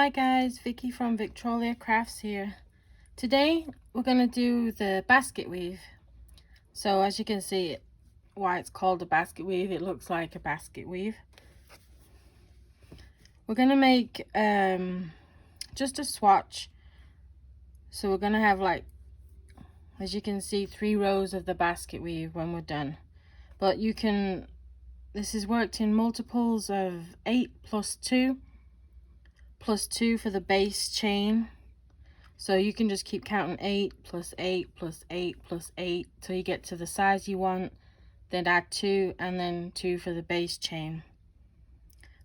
Hi guys, Vicky from Victrolia Crafts here. Today we're going to do the basket weave. So as you can see why it's called a basket weave, it looks like a basket weave. We're going to make just a swatch. So we're going to have, like, as you can see, 3 rows of the basket weave when we're done. But you can, this is worked in multiples of 8 plus 2 for the base chain. So you can just keep counting 8 plus 8 plus 8 plus 8 till you get to the size you want, then add 2 and then 2 for the base chain.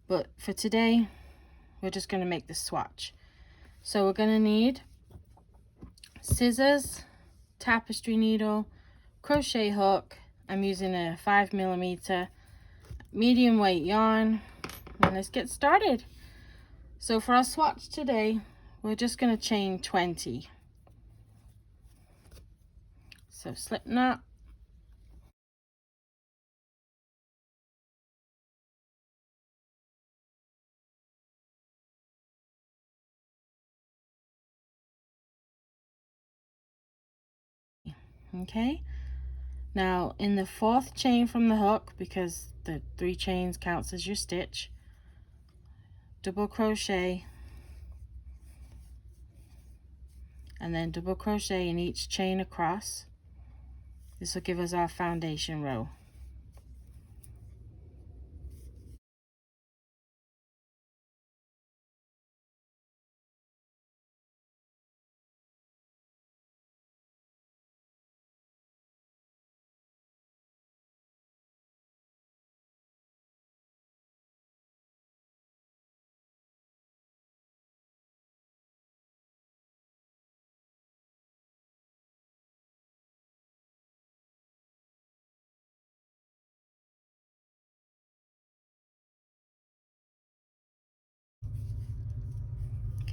But for today we're just going to make the swatch. So we're going to need scissors, tapestry needle, crochet hook. I'm using a 5mm medium weight yarn, and let's get started. So for our swatch today, we're just going to chain 20. So Slipknot, okay. Now in the 4th chain from the hook, because the 3 chains counts as your stitch, double crochet and then double crochet in each chain across. This will give us our foundation row.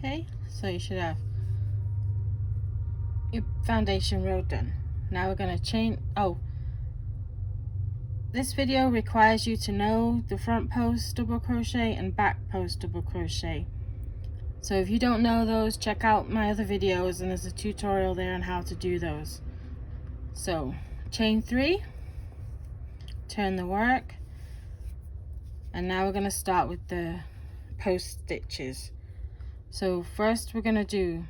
Okay, so you should have your foundation row done. Now we're going to chain. Oh, this video requires you to know the front post double crochet and back post double crochet. So if you don't know those, check out my other videos and there's a tutorial there on how to do those. So chain 3, turn the work, and now we're going to start with the post stitches. So first we're not going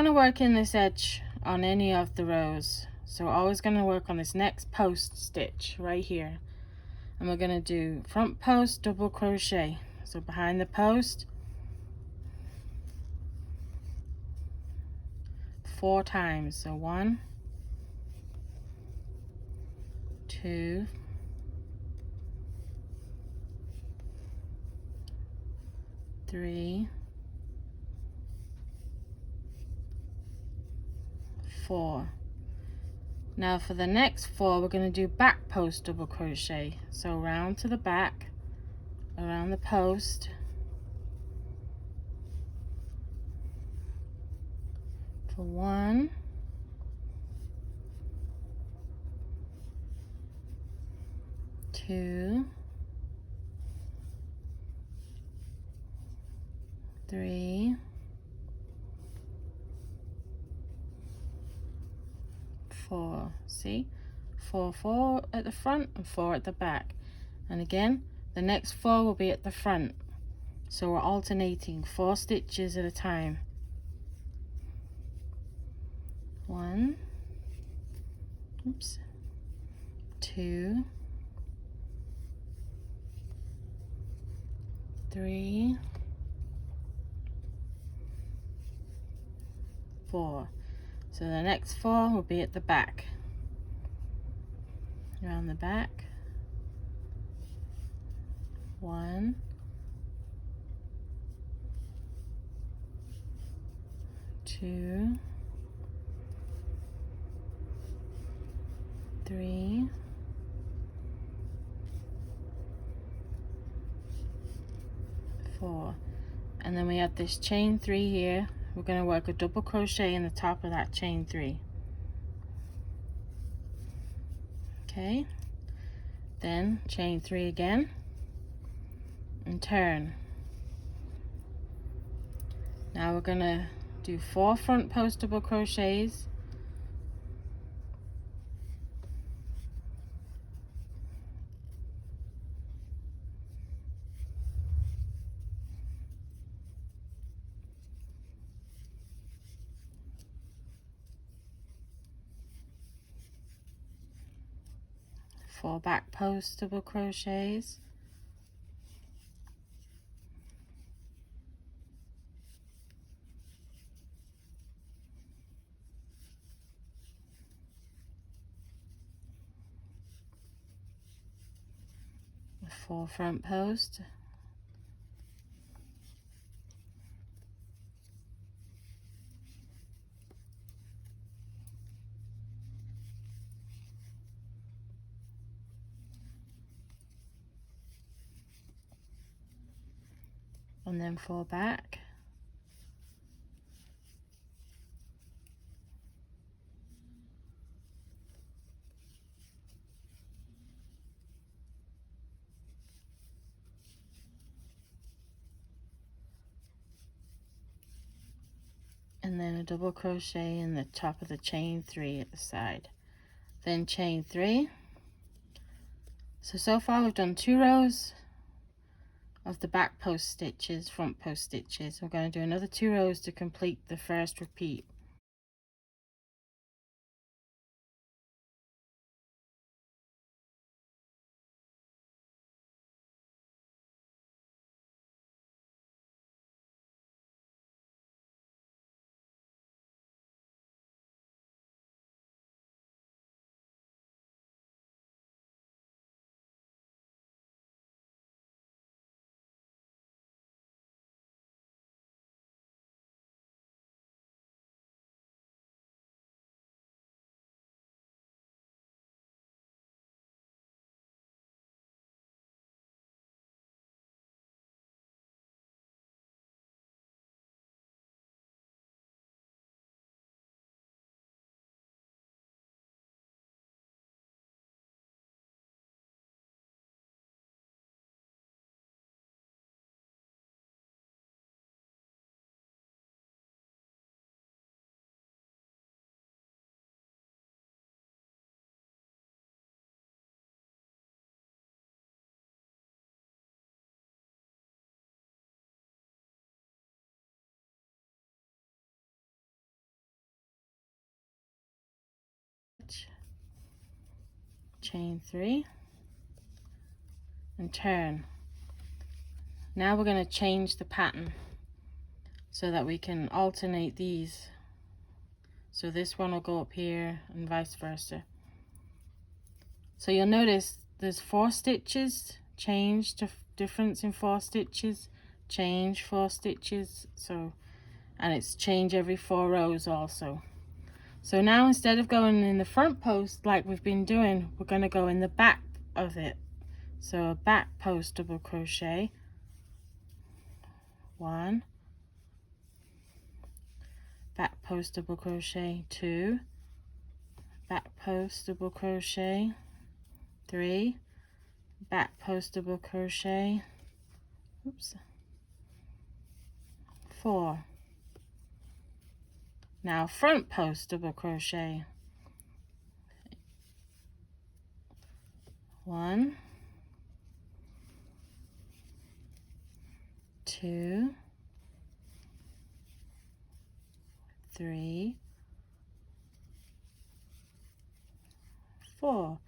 to work in this edge on any of the rows, so always going to work on this next post stitch right here, and we're going to do front post double crochet. So behind the post 4 times. So 1, 2, 3, 4. Now for the next 4 we're going to do back post double crochet. So round to the back, around the post, for 1, 2, 3, 4. See, 4 at the front and 4 at the back, and again the next 4 will be at the front. So we're alternating 4 stitches at a time. 1, oops, 2, 3, 4. So the next 4 will be at the back, around the back. 1, 2, 3, 4, and then we have this chain 3 here. We're going to work a double crochet in the top of that chain 3. Okay, then chain 3 again and turn, Now we're gonna do 4 front post double crochets, four back post double crochets, four front post, and then 4 back, and then a double crochet in the top of the chain 3 at the side, then chain 3. So far we've done 2 rows of the back post stitches, front post stitches. We're going to do another 2 rows to complete the first repeat. Chain 3 and turn. Now we're going to change the pattern so that we can alternate these. So this one will go up here and vice versa. So you'll notice there's 4 stitches, change to difference in 4 stitches, change 4 stitches, so, and it's change every 4 rows also. So now instead of going in the front post like we've been doing, we're going to go in the back of it. So a back post double crochet, 1, back post double crochet, 2, back post double crochet, 3, back post double crochet, oops, 4. Now front post double crochet, 1, 2, 3, 4,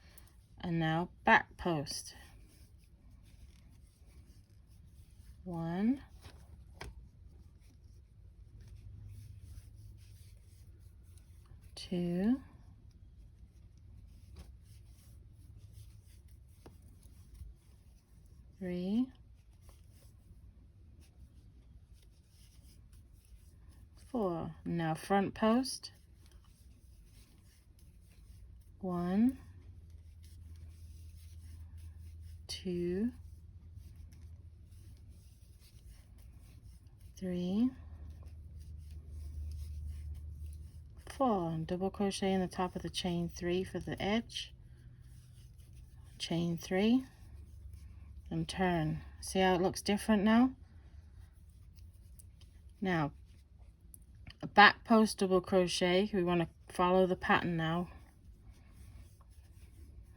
and now back post, 1, 2, 3, 4. Now front post, 1, 2, 3, 4, and double crochet in the top of the chain 3 for the edge, chain 3, and turn. See how it looks different now? Now back post double crochet. We want to follow the pattern now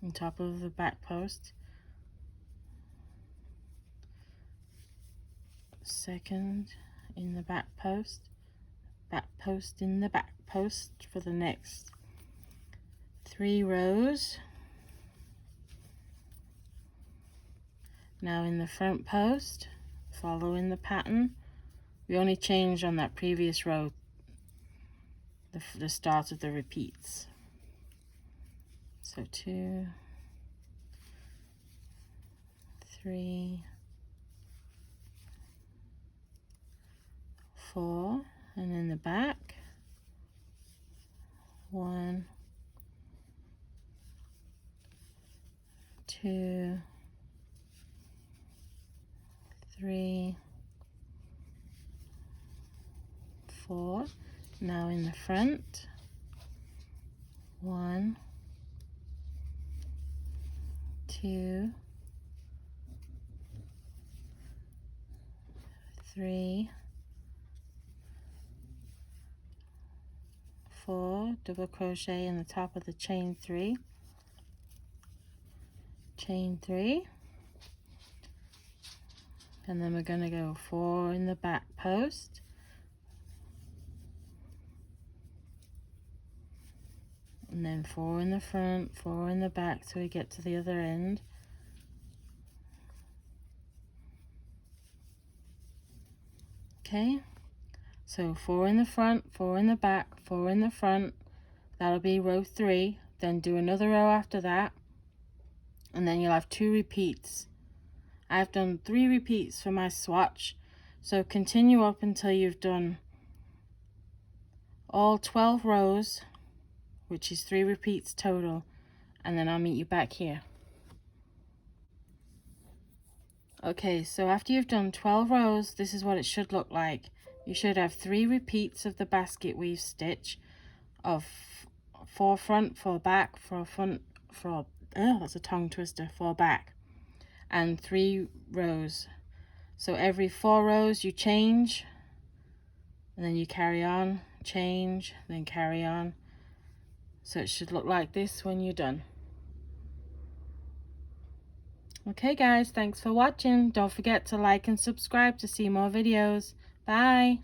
on top of the back post. Second in the back post in the back post for the next 3 rows. Now in the front post, following the pattern. We only changed on that previous row the start of the repeats. So 2, 3, 4, and in the back 1, 2, 3, 4. Now in the front 1, 2, 3, 4, double crochet in the top of the chain 3, chain 3, and then we're going to go 4 in the back post, and then 4 in the front, 4 in the back till we get to the other end. Okay, so 4 in the front, 4 in the back, 4 in the front, that'll be row 3. Then do another row after that, and then you'll have 2 repeats. I've done 3 repeats for my swatch, so continue up until you've done all 12 rows, which is 3 repeats total, and then I'll meet you back here. Okay, so after you've done 12 rows, this is what it should look like. You should have 3 repeats of the basket weave stitch of 4 front, 4 back, 4 front, 4, that's a tongue twister, 4 back, and 3 rows. So every 4 rows you change, and then you carry on, change, then carry on. So it should look like this when you're done. Okay guys, thanks for watching. Don't forget to like and subscribe to see more videos. Bye.